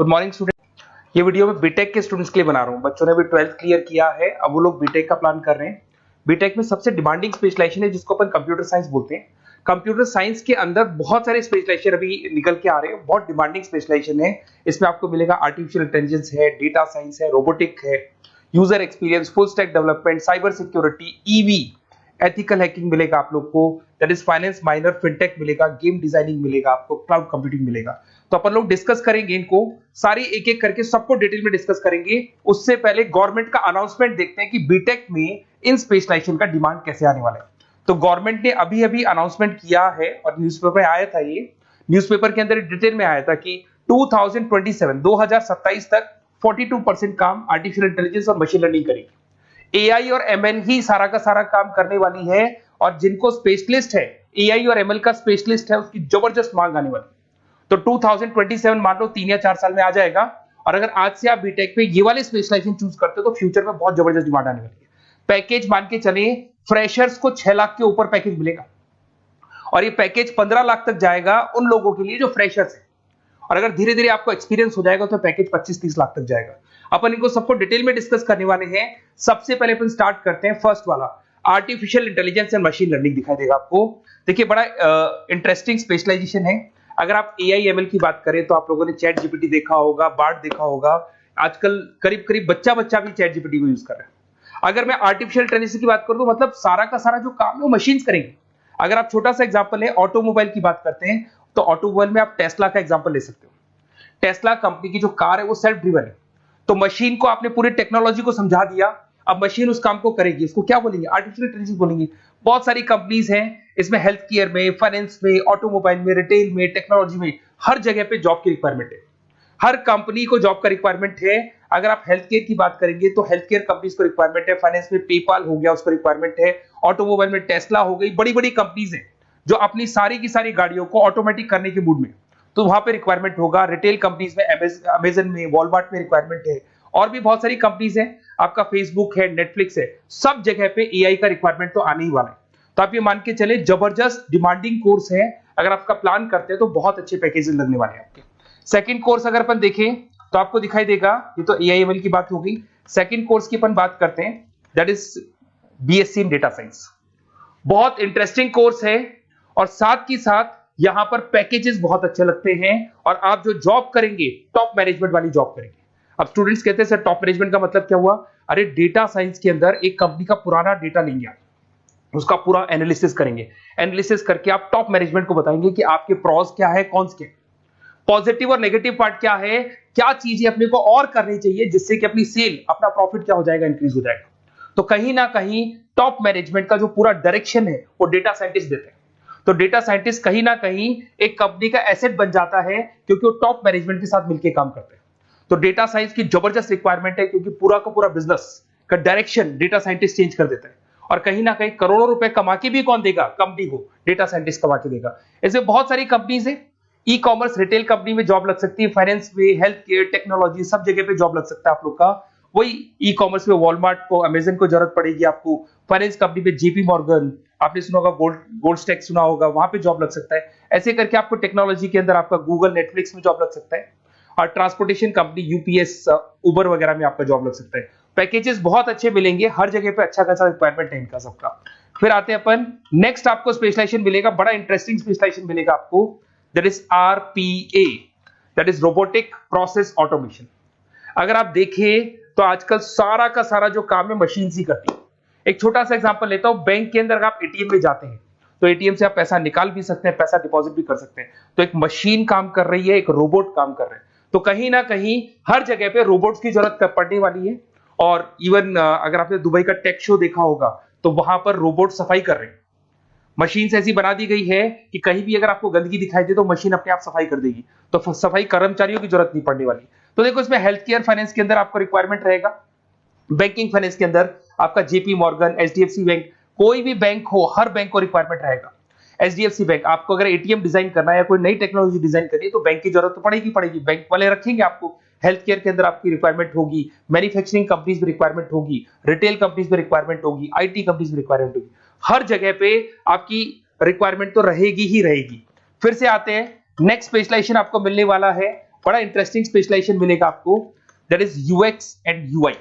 Good morning student. ये video मैं BTech के स्टूडेंट्स के लिए बना रहा हूँ। बच्चों ने भी 12th क्लियर किया है, अब वो लोग बीटेक का प्लान कर रहे हैं। बीटेक में सबसे डिमांडिंग स्पेशलाइजेशन है जिसको अपन कंप्यूटर साइंस बोलते हैं। कंप्यूटर साइंस के अंदर बहुत सारे स्पेशलाइजेशन अभी निकल के आ रहे हैं, बहुत डिमांडिंग स्पेशलाइजेशन है। इसमें आपको मिलेगा आर्टिफिशियल इंटेलिजेंस है, डेटा साइंस है, रोबोटिक है, user experience, full stack development, cyber security, EV, ethical hacking मिलेगा आप लोग को, that is finance minor, fintech मिलेगा, गेम डिजाइनिंग मिलेगा, आपको क्लाउड कंप्यूटिंग मिलेगा। तो अपन लोग डिस्कस करेंगे इनको सारी एक एक करके, सबको डिटेल में डिस्कस करेंगे। उससे पहले गवर्नमेंट का अनाउंसमेंट देखते हैं कि बीटेक में इन स्पेशलाइजेशन का डिमांड कैसे आने वाला है। तो गवर्नमेंट ने अभी अभी अनाउंसमेंट किया है और न्यूज़पेपर में आया था, ये न्यूज़पेपर के अंदर डिटेल में आया था कि 2027 तक 42% काम आर्टिफिशियल इंटेलिजेंस और मशीन लर्निंग करेगी। एआई और एमएल ही सारा का सारा काम करने वाली है, और जिनको स्पेशलिस्ट है, एआई और एमएल का स्पेशलिस्ट है, उसकी जबरदस्त मांग आने वाली है। तो 2027 मान लो 3 या 4 साल में आ जाएगा। और अगर आज से आप बीटेक पे ये वाले स्पेशलाइजेशन चूज करते हो तो फ्यूचर में बहुत जबरदस्त डिमांड आने वाली है। पैकेज मान के चले, फ्रेशर्स को 6 लाख के ऊपर पैकेज मिलेगा, और ये पैकेज 15 लाख तक जाएगा उन लोगों के लिए जो फ्रेशर्स है। और अगर धीरे धीरे आपको एक्सपीरियंस हो जाएगा तो पैकेज 25-30 लाख तक जाएगा। अपन इनको सबको डिटेल में डिस्कस करने वाले हैं। सबसे पहले अपन स्टार्ट करते हैं फर्स्ट वाला, artificial intelligence and machine learning दिखाई देगा आपको। देखिए बड़ा इंटरेस्टिंग स्पेशलाइजेशन है। अगर आप एआई एमएल की बात करें तो आप लोगों ने चैट जीपीटी देखा होगा, बार्ड देखा होगा। आजकल करीब करीब बच्चा भी चैट जीपीटी को यूज कर रहा है। अगर मैं आर्टिफिशियल इंटेलिजेंस की बात करूं तो मतलब सारा का सारा जो काम है वो मशीन्स करेंगे। अगर आप छोटा सा एग्जांपल है, ऑटोमोबाइल की बात करते हैं तो ऑटोमोबाइल में आप टेस्ला का एग्जांपल ले सकते हो। टेस्ला कंपनी की जो कार है वो सेल्फ ड्रिवन है। तो मशीन को आपने पूरी टेक्नोलॉजी को समझा दिया, अब मशीन उस काम को करेगी। इसको क्या बोलेंगे? आर्टिफिशियल इंटेलिजेंस बोलेंगे। बहुत सारी कंपनीज हैं इसमें, हेल्थ केयर में, फाइनेंस में, ऑटोमोबाइल में, रिटेल में, टेक्नोलॉजी में, हर जगह पे जॉब की रिक्वायरमेंट है। हर कंपनी को जॉब का रिक्वायरमेंट है। अगर आप हेल्थ केयर की बात करेंगे तो हेल्थ केयर कंपनीज को रिक्वायरमेंट है, फाइनेंस में पेपाल हो गया उसको रिक्वायरमेंट है, ऑटोमोबाइल में टेस्ला हो गई, बड़ी बड़ी कंपनीज हैं जो अपनी सारी की सारी गाड़ियों को ऑटोमेटिक करने के मूड में, तो वहां पे रिक्वायरमेंट होगा। रिटेल कंपनीज में अमेजन में, वॉलमार्ट में रिक्वायरमेंट है, और भी बहुत सारी कंपनीज हैं, आपका फेसबुक है, नेटफ्लिक्स है, सब जगह पे एआई का रिक्वायरमेंट तो आने ही वाला है। तो आप ये मान के चले जबरदस्त डिमांडिंग कोर्स है। अगर आपका प्लान करते हैं तो बहुत अच्छे पैकेजेस लगने वाले हैं आपके। सेकंड कोर्स अगर अपन देखें तो आपको दिखाई देगा, ये तो एआई एमएल की बात हो गई। सेकंड कोर्स की अपन बात करते हैं, that is BSc in data science. बहुत इंटरेस्टिंग कोर्स है, और साथ ही साथ यहां पर पैकेजेस बहुत अच्छे लगते हैं, और आप जो जॉब करेंगे टॉप मैनेजमेंट वाली जॉब करेंगे। अब स्टूडेंट्स कहते हैं सर टॉप मैनेजमेंट का मतलब क्या हुआ? अरे डेटा साइंस के अंदर एक कंपनी का पुराना डेटा लेंगे आप, उसका पूरा एनालिसिस करेंगे, एनालिसिस करके आप टॉप मैनेजमेंट को बताएंगे कि आपके प्रॉस क्या है, कॉन्स क्या है, पॉजिटिव और नेगेटिव पार्ट क्या है, क्या चीजें अपने को और करनी चाहिए जिससे कि अपनी सेल, अपना प्रॉफिट क्या हो जाएगा, इंक्रीज हो जाएगा। तो कहीं ना कहीं टॉप मैनेजमेंट का जो पूरा डायरेक्शन है वो डेटा साइंटिस्ट देते हैं। तो डेटा साइंटिस्ट कहीं ना कहीं एक कंपनी का एसेट बन जाता है, क्योंकि वो टॉप मैनेजमेंट के साथ मिलकर काम करते हैं। तो डेटा साइंस की जबरदस्त रिक्वायरमेंट है, क्योंकि पूरा का पूरा बिजनेस का डायरेक्शन डेटा साइंटिस्ट चेंज कर देता है। और कहीं ना कहीं करोड़ों रुपए कमा के भी कौन देगा? कंपनी को डेटा साइंटिस्ट कमा के देगा। ऐसे बहुत सारी कंपनीज है, ई कॉमर्स, रिटेल कंपनी में जॉब लग सकती है, फाइनेंस में, हेल्थ केयर, टेक्नोलॉजी, सब जगह पे जॉब लग सकता है आप लोग का। वही ई कॉमर्स में वॉलमार्ट को, अमेजन को जरूरत पड़ेगी आपको। फाइनेंस कंपनी में जेपी मॉर्गन, आपने सुना होगा, गोल्ड स्टैक सुना होगा, वहां पे जॉब लग सकता है। ऐसे करके आपको टेक्नोलॉजी के अंदर आपका गूगल, नेटफ्लिक्स में जॉब लग सकता है। और ट्रांसपोर्टेशन कंपनी, यूपीएस, उबर वगैरह में आपका जॉब लग सकता है। पैकेजेस बहुत अच्छे मिलेंगे, हर जगह पे अच्छा खासा रिक्वायरमेंट है इनका सबका। फिर आते हैं अपन नेक्स्ट, आपको स्पेशलाइजेशन मिलेगा, बड़ा इंटरेस्टिंग स्पेशलाइजेशन मिलेगा आपको, that is RPA, that is robotic process automation. अगर आप देखें तो आजकल सारा का सारा जो काम है मशीन ही करती है। एक छोटा सा एग्जांपल लेता हूं, बैंक के अंदर अगर आप एटीएम में जाते हैं तो एटीएम से आप पैसा निकाल भी सकते हैं, पैसा डिपॉजिट भी कर सकते हैं। तो एक मशीन काम कर रही है, एक रोबोट काम कर रहे हैं। तो कहीं ना कहीं हर जगह पे रोबोट्स की जरूरत पड़ने वाली है। और इवन अगर आपने दुबई का टेक शो देखा होगा तो वहां पर रोबोट सफाई कर रहे हैं। मशीन ऐसी बना दी गई है कि कहीं भी अगर आपको गंदगी दिखाई दे तो मशीन अपने आप सफाई कर देगी। तो सफाई कर्मचारियों की जरूरत नहीं पड़ने वाली। तो देखो इसमें हेल्थ केयर, फाइनेंस के अंदर आपको रिक्वायरमेंट रहेगा। बैंकिंग फाइनेंस के अंदर आपका जेपी मॉर्गन, एचडीएफसी बैंक, कोई भी बैंक हो, हर बैंक को रिक्वायरमेंट रहेगा। एचडीएफसी बैंक, आपको अगर एटीएम डिजाइन करना है या कोई नई टेक्नोलॉजी डिजाइन करनी है तो बैंक की जरूरत तो पड़ेगी, बैंक वाले रखेंगे आपको। हेल्थ केयर के अंदर आपकी रिक्वायरमेंट होगी, मैन्युफैक्चरिंग कंपनीज में रिक्वायरमेंट होगी, रिटेल कंपनीज में रिक्वायरमेंट होगी, आईटी कंपनीज में रिक्वायरमेंट होगी। हर जगह पे आपकी रिक्वायरमेंट तो रहेगी ही रहेगी। फिर से आते हैं नेक्स्ट स्पेशलाइजेशन आपको मिलने वाला है बड़ा इंटरेस्टिंग स्पेशलाइजेशन मिलेगा आपको, that is UX and UI,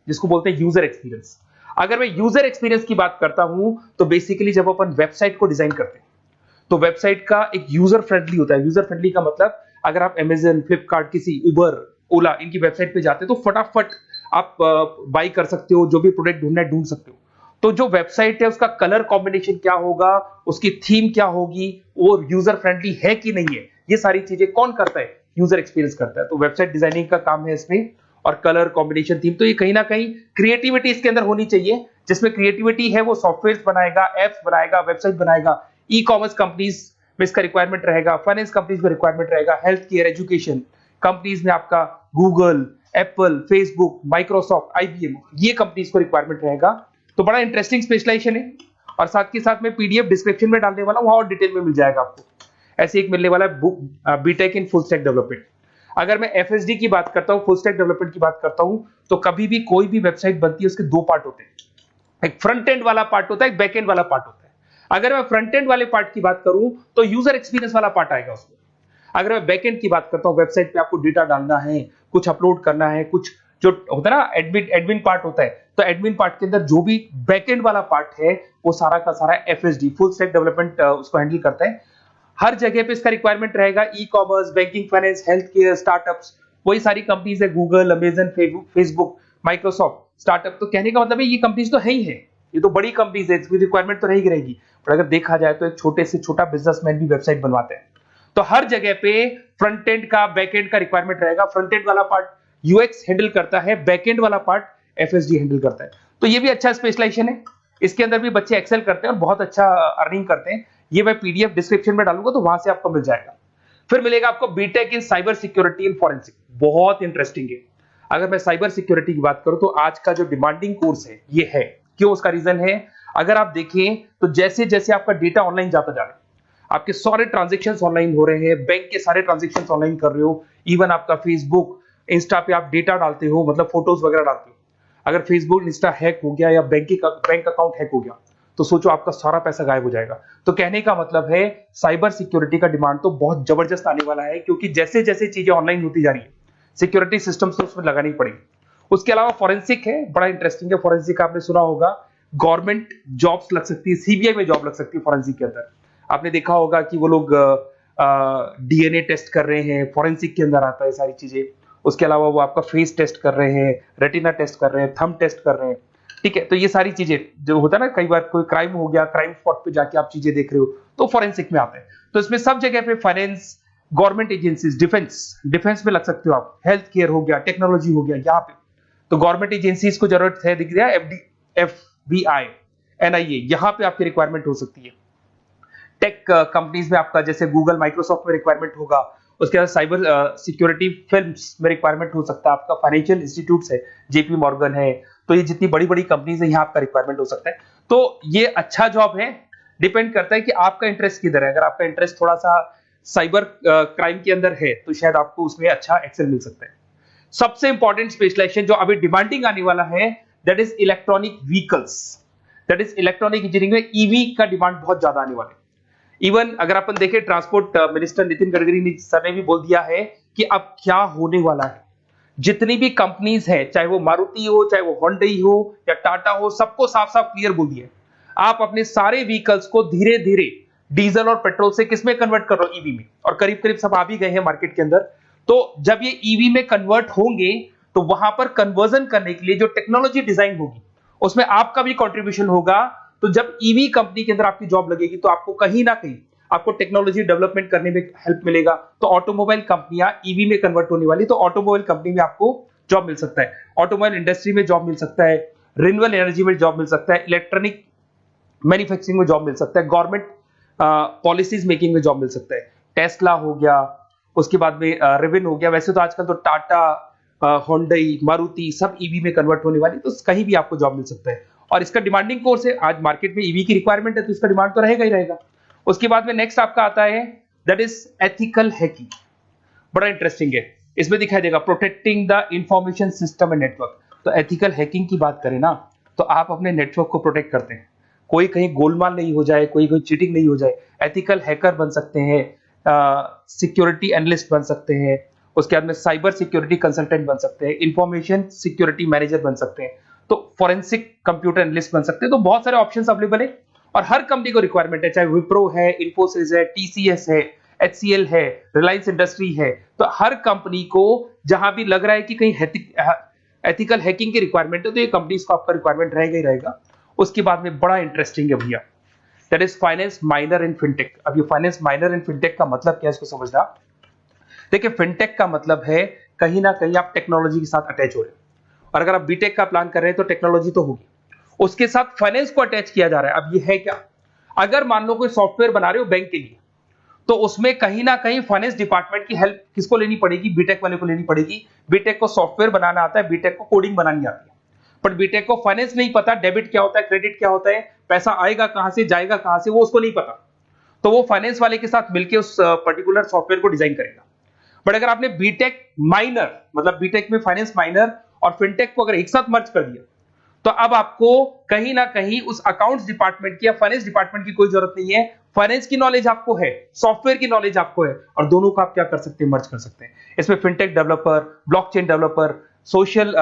जिसको बोलते हैं यूजर एक्सपीरियंस। अगर मैं यूजर एक्सपीरियंस की बात करता हूं तो बेसिकली जब अपन वेबसाइट को डिजाइन करते हैं तो वेबसाइट का एक यूजर फ्रेंडली होता है। यूजर फ्रेंडली का मतलब अगर आप अमेजन, फ्लिपकार्ट, किसी उबर, ओला इनकी वेबसाइट पे जाते हैं तो फटाफट आप बाई कर सकते हो, जो भी प्रोडक्ट ढूंढना है ढूंढ सकते हो। तो जो वेबसाइट है उसका कलर कॉम्बिनेशन क्या होगा, उसकी थीम क्या होगी, वो यूजर फ्रेंडली है कि नहीं है, ये सारी चीजें कौन करता है, यूजर एक्सपीरियंस करता है। तो वेबसाइट डिजाइनिंग का काम है इसमें, और कलर कॉम्बिनेशन, थीम, तो ये कहीं ना कहीं क्रिएटिविटी इसके अंदर होनी चाहिए। जिसमें क्रिएटिविटी है वो सॉफ्टवेयर बनाएगा, एप्स बनाएगा, वेबसाइट बनाएगा। ई कॉमर्स कंपनीज में इसका रिक्वायरमेंट रहेगा, फाइनेंस कंपनीज में रिक्वायरमेंट रहेगा, हेल्थ केयर, एजुकेशन कंपनीज में आपका Google, Apple, Facebook, Microsoft, IBM, ये कंपनीज को रिक्वायरमेंट रहेगा। तो बड़ा इंटरेस्टिंग स्पेशलाइजेशन है। और साथ के साथ में पीडीएफ डिस्क्रिप्शन में डालने वाला हूं, वहां और डिटेल में मिल जाएगा आपको। ऐसे एक मिलने वाला है book BTech in full stack development. अगर मैं एफएसडी की बात करता हूं, फुल स्टैक डेवलपमेंट की बात करता हूं, तो कभी भी कोई भी वेबसाइट बनती है उसके दो पार्ट होते हैं, एक फ्रंट एंड वाला पार्ट होता है, एक बैक एंड वाला पार्ट होता है। अगर मैं फ्रंट एंड वाले पार्ट की बात करूं तो यूजर एक्सपीरियंस वाला पार्ट आएगा उसमें। अगर मैं बैक एंड की बात करता हूं, वेबसाइट पे आपको डेटा डालना है, कुछ अपलोड करना है, कुछ जो होता है ना एडमिन पार्ट होता है, तो एडमिन पार्ट के अंदर जो भी बैक एंड वाला पार्ट है वो सारा का सारा एफएसडी, फुल स्टैक डेवलपमेंट, उसको हैंडल करता है। हर जगह पे इसका रिक्वायरमेंट रहेगा। E commerce, banking, finance, health care, startups, वही सारी कंपनीज है, Google, Amazon, Facebook, Microsoft, startup. तो कहने का मतलब है ये कंपनीज तो है ही है, ये तो बड़ी कंपनीज है, इसकी रिक्वायरमेंट तो रहेगी रहेगी। पर अगर देखा जाए तो एक छोटे से छोटा बिजनेसमैन भी वेबसाइट बनवाते हैं। तो हर जगह पे फ्रंट एंड का, बैक एंड का रिक्वायरमेंट रहेगा। फ्रंट एंड वाला पार्ट यूएक्स हैंडल करता है, बैक एंड वाला पार्ट एफएसडी हैंडल करता है। तो ये भी अच्छा स्पेशलाइजेशन है। इसके अंदर भी बच्चे एक्सेल करते हैं और बहुत अच्छा अर्निंग करते हैं। ये मैं पीडीएफ डिस्क्रिप्शन में डालूंगा तो वहां से आपको मिल जाएगा। फिर मिलेगा आपको BTech in cyber security and forensic, बहुत इंटरेस्टिंग है। अगर मैं साइबर सिक्योरिटी की बात करूं तो आज का जो डिमांडिंग कोर्स है ये है। क्यों? उसका रीजन है, अगर आप देखें तो जैसे जैसे आपका डेटा ऑनलाइन जाता जा रहा है, आपके सारे ट्रांजेक्शंस ऑनलाइन हो रहे हैं, बैंक के सारे ट्रांजेक्शंस ऑनलाइन कर रहे हो, इवन आपका फेसबुक, इंस्टा पे आप डेटा डालते हो, मतलब फोटोज वगैरह डालते हो। अगर फेसबुक, इंस्टा हैक हो गया या बैंक अकाउंट हैक हो गया तो सोचो आपका सारा पैसा गायब हो जाएगा। तो कहने का मतलब है साइबर सिक्योरिटी का डिमांड तो बहुत जबरदस्त आने वाला है, क्योंकि जैसे जैसे चीजें ऑनलाइन होती जा रही है सिक्योरिटी सिस्टम्स तो उसमें लगानी पड़ेगी। उसके अलावा फॉरेंसिक है, बड़ा इंटरेस्टिंग है। फॉरेंसिक आपने सुना होगा, गवर्नमेंट जॉब्स लग सकती है, सीबीआई में जॉब लग सकती है फॉरेंसिक के अंदर। आपने देखा होगा कि वो लोग डीएनए टेस्ट कर रहे हैं, फॉरेंसिक के अंदर आता है सारी चीजें। उसके अलावा वो आपका फेस टेस्ट कर रहे हैं, रेटिना टेस्ट कर रहे हैं, थंब टेस्ट कर रहे हैं, ठीक है। तो ये सारी चीजें जो होता है ना, कई बार कोई क्राइम हो गया, क्राइम स्पॉट पे जाके आप चीजें देख रहे हो तो फॉरेंसिक में आता है। तो इसमें सब जगह पे फाइनेंस, गवर्नमेंट एजेंसीज, डिफेंस में लग सकते हो आप, हेल्थ केयर हो गया, टेक्नोलॉजी हो गया, यहाँ पे तो गवर्नमेंट एजेंसीज को जरूरत है, दिख गया एफबीआई, एनआईए, यहाँ पे आपकी रिक्वायरमेंट हो सकती है। टेक कंपनीज में आपका जैसे गूगल, माइक्रोसॉफ्ट में रिक्वायरमेंट होगा। उसके बाद साइबर सिक्योरिटी फिल्म्स में रिक्वायरमेंट हो सकता है आपका, फाइनेंशियल इंस्टीट्यूट्स है, जेपी मॉर्गन है, तो ये जितनी बड़ी बड़ी कंपनीज है यहाँ आपका रिक्वायरमेंट हो सकता है। तो ये अच्छा जॉब है, डिपेंड करता है कि आपका इंटरेस्ट किधर है। अगर आपका इंटरेस्ट थोड़ा सा साइबर क्राइम के अंदर है तो शायद आपको उसमें अच्छा एक्सेल मिल सकता है। सबसे इंपॉर्टेंट स्पेशलाइजेशन जो अभी डिमांडिंग आने वाला है, that is electronic vehicles, that is electronic engineering में ईवी का डिमांड बहुत ज्यादा आने वाला है। इवन अगर अपन देखें, transport minister Nitin Gadkari sir ने भी बोल दिया है कि अब क्या होने वाला है, जितनी भी कंपनीज है, चाहे वो मारुति हो, चाहे वो होंडई हो या टाटा हो, सबको साफ साफ क्लियर बोल दिया, आप अपने सारे व्हीकल्स को धीरे धीरे डीजल और पेट्रोल से किसमें कन्वर्ट कर रहे हो, ईवी में। और करीब करीब सब आ भी गए हैं मार्केट के अंदर। तो जब ये ईवी में कन्वर्ट होंगे तो वहां पर कन्वर्जन करने के लिए जो टेक्नोलॉजी डिजाइन होगी उसमें आपका भी कंट्रीब्यूशन होगा। तो जब ईवी कंपनी के अंदर आपकी जॉब लगेगी तो आपको कहीं ना कहीं आपको टेक्नोलॉजी डेवलपमेंट करने में हेल्प मिलेगा। तो ऑटोमोबाइल कंपनियां ईवी में कन्वर्ट होने वाली, तो ऑटोमोबाइल कंपनी में आपको जॉब मिल सकता है, ऑटोमोबाइल इंडस्ट्री में जॉब मिल सकता है, रिन्यूएबल एनर्जी में जॉब मिल सकता है, इलेक्ट्रॉनिक मैन्युफैक्चरिंग में जॉब मिल सकता है, गवर्नमेंट पॉलिसीज मेकिंग में जॉब मिल सकता है। टेस्ला हो गया, उसके बाद में रिविन हो गया। वैसे तो आजकल तो टाटा, होंडई, मारुति सब ईवी में कन्वर्ट होने वाली, तो कहीं भी आपको जॉब मिल सकता है। और इसका डिमांडिंग कोर्स है, आज मार्केट में ईवी की रिक्वायरमेंट है तो इसका डिमांड तो रहेगा ही रहेगा। उसके बाद में नेक्स्ट आपका आता है दैट इज एथिकल हैकिंग, बड़ा इंटरेस्टिंग है। इसमें दिखाई देगा protecting the information system and network. तो एथिकल हैकिंग की बात करें ना, तो आप अपने नेटवर्क को प्रोटेक्ट करते हैं, कोई कहीं गोलमाल नहीं हो जाए, कोई चीटिंग नहीं हो जाए। एथिकल हैकर बन सकते हैं, सिक्योरिटी एनालिस्ट बन सकते हैं, उसके बाद में साइबर सिक्योरिटी कंसल्टेंट बन सकते हैं, इंफॉर्मेशन सिक्योरिटी मैनेजर बन सकते हैं, तो फॉरेंसिक कंप्यूटर एनालिस्ट बन सकते हैं। तो बहुत सारे ऑप्शंस अवेलेबल है और हर कंपनी को रिक्वायरमेंट है, चाहे विप्रो है, इन्फोसिस है, टीसीएस है, एचसीएल है, रिलायंस इंडस्ट्री है। तो हर कंपनी को जहां भी लग रहा है कि कहीं एथिकल हैकिंग की रिक्वायरमेंट है तो ये कंपनीज को आपका रिक्वायरमेंट रहेगा ही रहेगा। उसके बाद में बड़ा इंटरेस्टिंग है भैया, that is finance minor in fintech. अब ये फाइनेंस माइनर इन फिनटेक का मतलब क्या है इसको समझना। देखिए फिनटेक का मतलब है कहीं ना कहीं आप टेक्नोलॉजी के साथ अटैच हो रहे हैं, और अगर आप बीटेक का प्लान कर रहे हैं तो टेक्नोलॉजी तो होगी, उसके साथ फाइनेंस को अटैच किया जा रहा है। अब ये है क्या, अगर मान लो कोई सॉफ्टवेयर बना रहे हो बैंक के लिए, तो उसमें कहीं ना कहीं फाइनेंस डिपार्टमेंट की हेल्प किसको लेनी पड़ेगी, बीटेक वाले को लेनी पड़ेगी। बीटेक को सॉफ्टवेयर बनाना आता है, बीटेक को कोडिंग बनानी आती है, बट बीटेक को फाइनेंस नहीं पता, डेबिट क्या होता है, क्रेडिट क्या होता है, पैसा आएगा कहां से जाएगा कहां से, वो उसको नहीं पता। तो वो फाइनेंस वाले के साथ मिलकर उस पर्टिकुलर सॉफ्टवेयर को डिजाइन करेगा। बट अगर आपने बीटेक माइनर मतलब बीटेक में फाइनेंस माइनर और फिनटेक को अगर एक साथ मर्ज कर दिया, तो अब आपको कहीं ना कहीं उस अकाउंट्स डिपार्टमेंट की या फाइनेंस डिपार्टमेंट की कोई जरूरत नहीं है। फाइनेंस की नॉलेज आपको है, सॉफ्टवेयर की नॉलेज आपको है, और दोनों को आप क्या कर सकते हैं, मर्ज कर सकते हैं। इसमें fintech developer, blockchain developer, social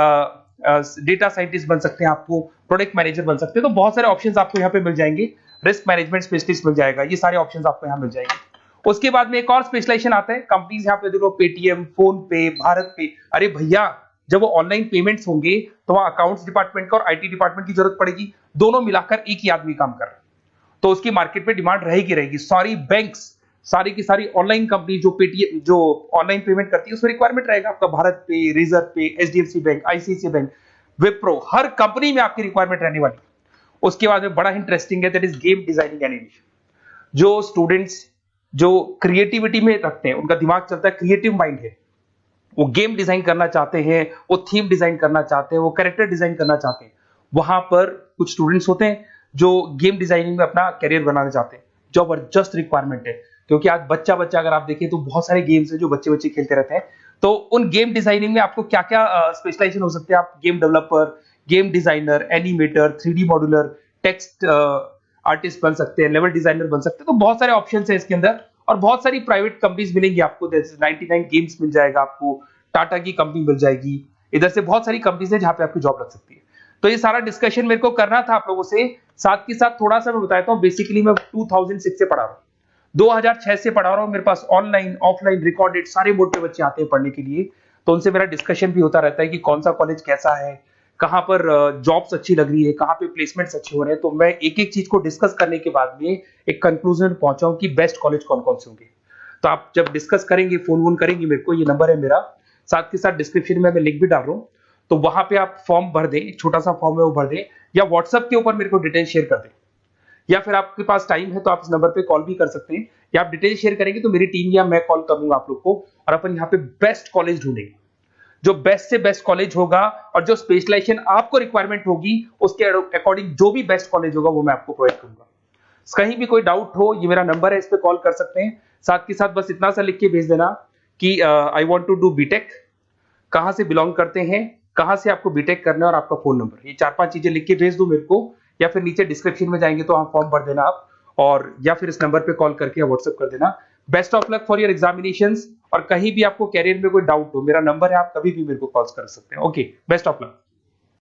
data scientist बन सकते हैं, आपको प्रोडक्ट मैनेजर बन सकते हैं। तो बहुत सारे ऑप्शंस आपको यहाँ पे मिल जाएंगे, रिस्क मैनेजमेंट स्पेशलिस्ट मिल जाएगा, ये सारे ऑप्शंस आपको यहाँ मिल जाएंगे। उसके बाद में एक और स्पेशलाइजेशन आता है, कंपनीज यहाँ पे देखो पेटीएम, फोन पे, भारत पे। अरे भैया जब वो ऑनलाइन पेमेंट्स होंगे तो वहां अकाउंट्स डिपार्टमेंट का और आईटी डिपार्टमेंट की जरूरत पड़ेगी, दोनों मिलाकर एक ही आदमी काम कर रहा है, तो उसकी मार्केट में डिमांड रहेगी रहेगी। सारी बैंक्स, सारी की सारी ऑनलाइन कंपनी जो पेटीएम जो ऑनलाइन पेमेंट करती है उसमें रिक्वायरमेंट रहेगा आपका, भारत पे, Razorpay, HDFC bank, ICICI bank, Wipro, हर कंपनी में आपकी रिक्वायरमेंट रहने वाली है। उसके बाद में बड़ा इंटरेस्टिंग है, that is game designing animation. जो स्टूडेंट्स जो क्रिएटिविटी में रखते हैं, उनका दिमाग चलता है, क्रिएटिव माइंड है, वो गेम डिजाइन करना चाहते हैं, वो थीम डिजाइन करना चाहते हैं, वो कैरेक्टर डिजाइन करना चाहते हैं, वहां पर कुछ स्टूडेंट्स होते हैं जो गेम डिजाइनिंग में अपना करियर बनाना चाहते हैं। जबरदस्त रिक्वायरमेंट है, क्योंकि आज बच्चा बच्चा अगर आप देखें तो बहुत सारे गेम्स हैं जो बच्चे बच्चे खेलते रहते हैं। तो उन गेम डिजाइनिंग में आपको क्या क्या स्पेशलाइजेशन हो सकते हैं, आप game developer, game designer, animator, 3D modular, text artist बन सकते हैं, लेवल डिजाइनर बन सकते हैं। तो बहुत सारे ऑप्शंस हैं इसके अंदर, और बहुत सारी प्राइवेट कंपनीज मिलेंगी आपको, जैसे 99 गेम्स मिल जाएगा आपको, टाटा की कंपनी मिल जाएगी, इधर से बहुत सारी कंपनीज है जहां पे आपकी जॉब लग सकती है। तो ये सारा डिस्कशन मेरे को करना था आप लोगों से, साथ के साथ थोड़ा सा मैं बताता हूँ। बेसिकली मैं 2006 से पढ़ा रहा हूँ, 2006 से पढ़ा रहा हूँ। मेरे पास ऑनलाइन ऑफलाइन रिकॉर्डेड सारे मोड पे बच्चे आते हैं पढ़ने के लिए, तो उनसे मेरा डिस्कशन भी होता रहता है कि कौन सा कॉलेज कैसा है, कहाँ पर जॉब्स अच्छी लग रही है, कहाँ पे प्लेसमेंट्स अच्छे हो रहे हैं। तो मैं एक एक चीज को डिस्कस करने के बाद में एक कंक्लूजन पहुंचा हूं कि बेस्ट कॉलेज कौन कौन से होंगे। तो आप जब डिस्कस करेंगे, फोन वोन करेंगे मेरे को, ये नंबर है मेरा, साथ के साथ डिस्क्रिप्शन में मैं लिंक भी डाल रहा हूँ, तो वहां पे आप फॉर्म भर दें, एक छोटा सा फॉर्म है वो भर दें, या व्हाट्सएप के ऊपर मेरे को डिटेल शेयर कर दें, या फिर आपके पास टाइम है तो आप इस नंबर पे कॉल भी कर सकते हैं, या आप डिटेल शेयर करेंगे तो मेरी टीम या मैं कॉल कर लूंगा आप लोग को, और अपन यहाँ पे बेस्ट कॉलेज ढूंढेंगे। जो बेस्ट से बेस्ट कॉलेज होगा और जो स्पेशलाइजेशन आपको रिक्वायरमेंट होगी उसके अकॉर्डिंग जो भी बेस्ट कॉलेज होगा वो मैं आपको प्रोवाइड करूंगा। कहीं भी कोई डाउट हो, ये मेरा नंबर है, इस पे कॉल कर सकते हैं। साथ के साथ बस इतना सा लिख के भेज देना कि I want to do BTech, कहां से बिलोंग करते हैं, कहां से आपको बीटेक करना है, और आपका फोन नंबर, ये 4-5 चीजें लिख के भेज दो मेरे को, या फिर नीचे डिस्क्रिप्शन में जाएंगे तो आप फॉर्म भर देना आप, और या फिर इस नंबर पे कॉल करके या व्हाट्सएप कर देना। Best of luck for your examinations, और कहीं भी आपको कैरियर में कोई डाउट हो, मेरा नंबर है, आप कभी भी मेरे को कॉल कर सकते हैं। Okay, best of luck.